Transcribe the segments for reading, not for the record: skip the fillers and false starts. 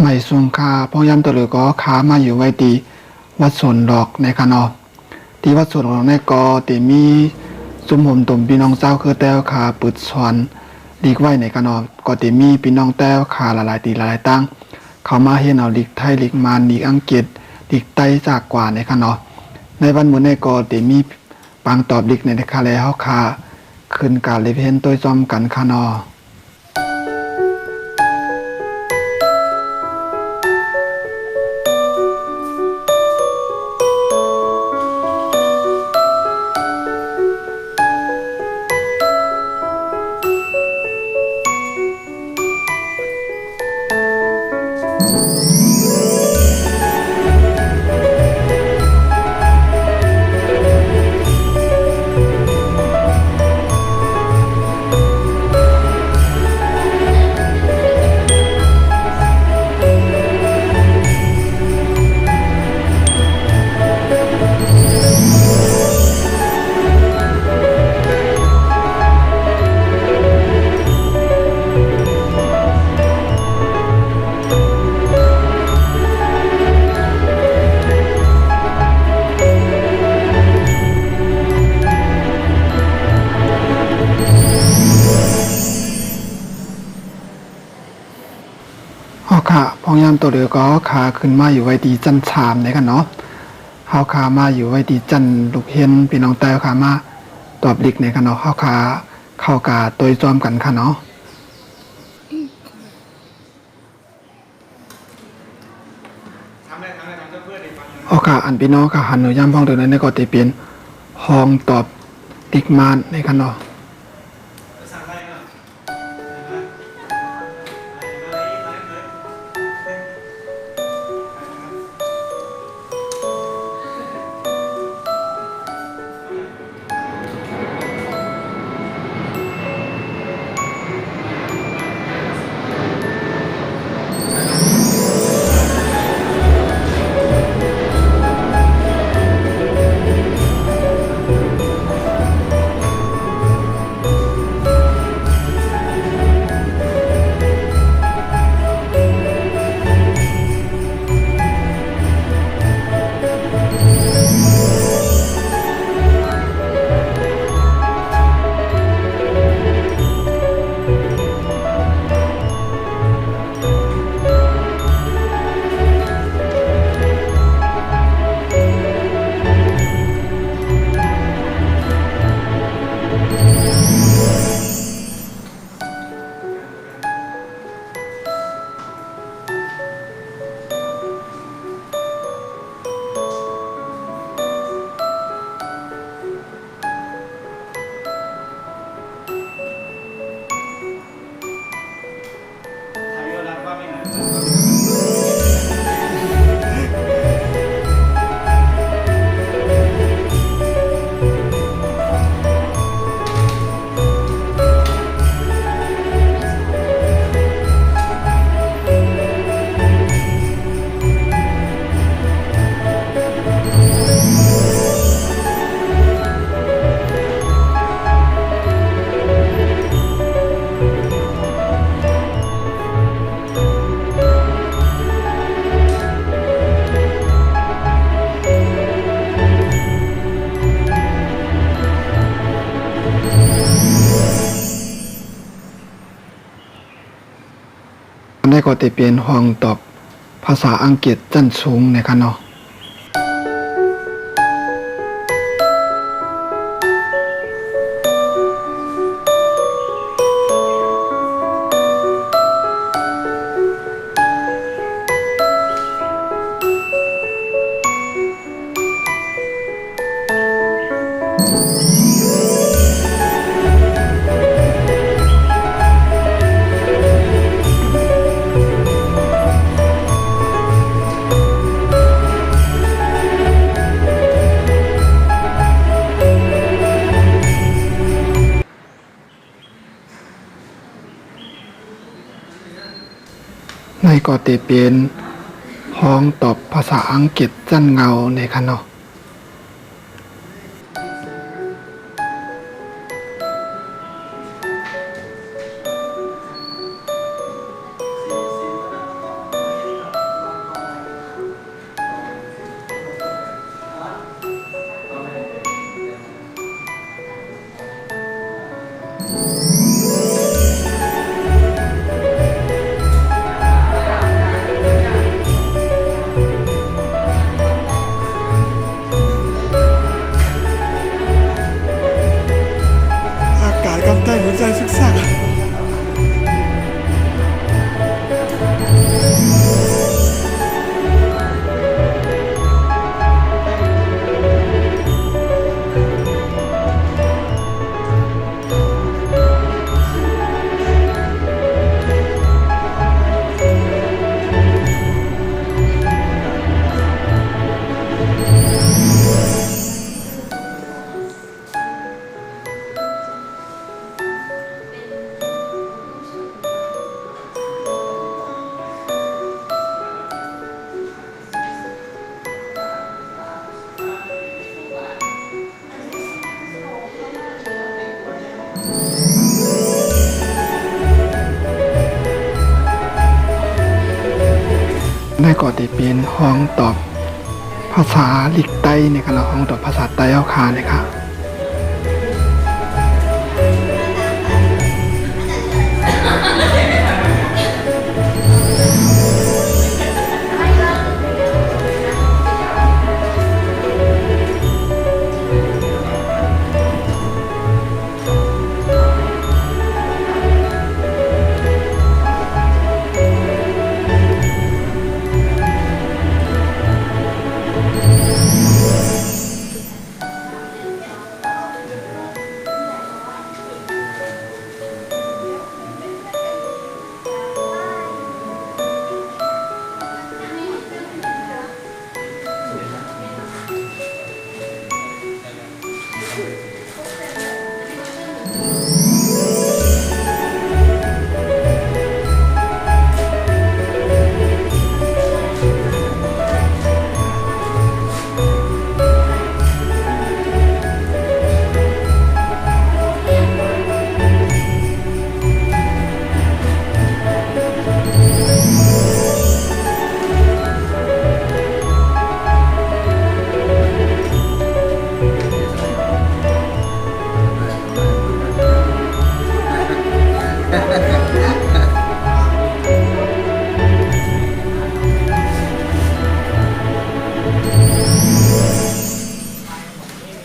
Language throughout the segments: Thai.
ไม่สูงค่าพ่อยำตัวเหลือก็ขามาอยู่ไว้ดีวัดสวนดอกในคานอที่วัดสวนดอกในกอที่มีซุ้มห่มตุ่มพี่น้องเจ้าคือแต้วขาปึดสอนลีกไว้ในคานอก็ที่มีพี่น้องแต้วขาหลายๆตีหลายๆตั้งเขามาเห็นเอาลีกไทยลีกมานลีกอังกฤษลีกไต้จากกว่าในคานอในวันมื้อในกอที่มีปางตอบลีกในคาแล้วเฮาขาขึ้นการเลเวนตัวจอมกันคานอเฮาขาพองยามตัวเดือก็ขาขึ้นมาอยู่ไว้ดีจันชามในกันเนาะเฮาขามาอยู่ไว้ดีจันลูกเห็นพี่น้องแต่ขามาตอบลิกในกันเนาะเฮาขาเข้ากาตัวจอมกันค่ะเนาะเฮาขาอันพี่น้องค่ะหันหนูย่ำพ้องตัวนั้นในก็ติเป็นห้องตอบลิกมานในกันเนาะในก็ติเป็นห้องตอบภาษาอังกฤษจันสูงในค่ะเนาะในก็ติเป็นห้องตอบภาษาอังกฤษจันเงาในค่ะเนาะ ในก็ติเป็นห้องตอบภาษาลิกไต้ในการห้องตอบภาษาไต้เอาคานะคะ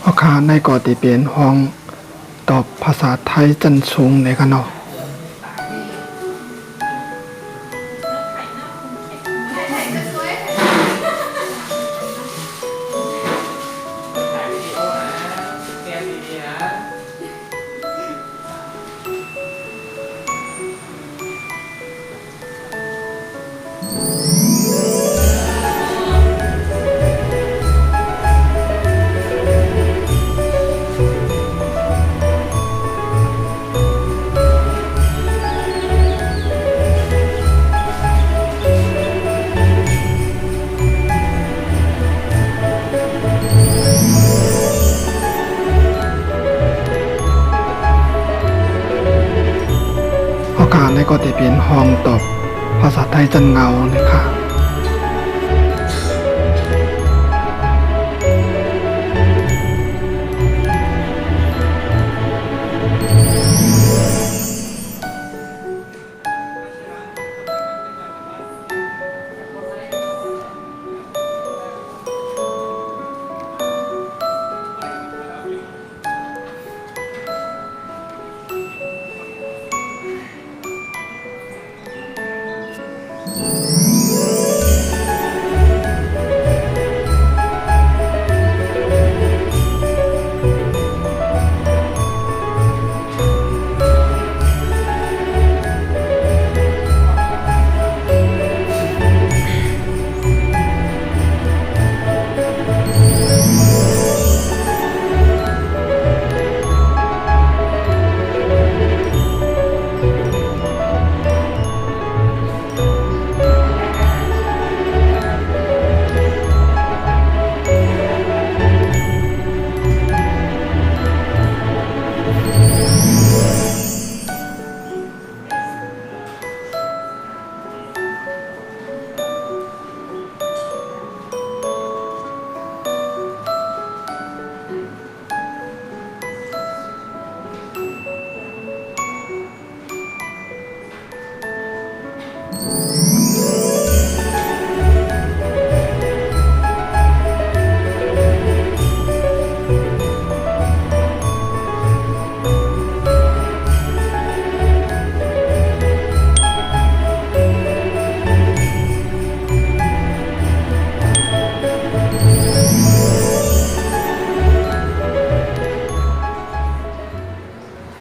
เอาคาในก็ติเป็นห้องตอบภาษาไทยจันชุงในกันเนาะเอาคาในก็ติเป็นห้องตอบภาษาไทยจันเงานะคะ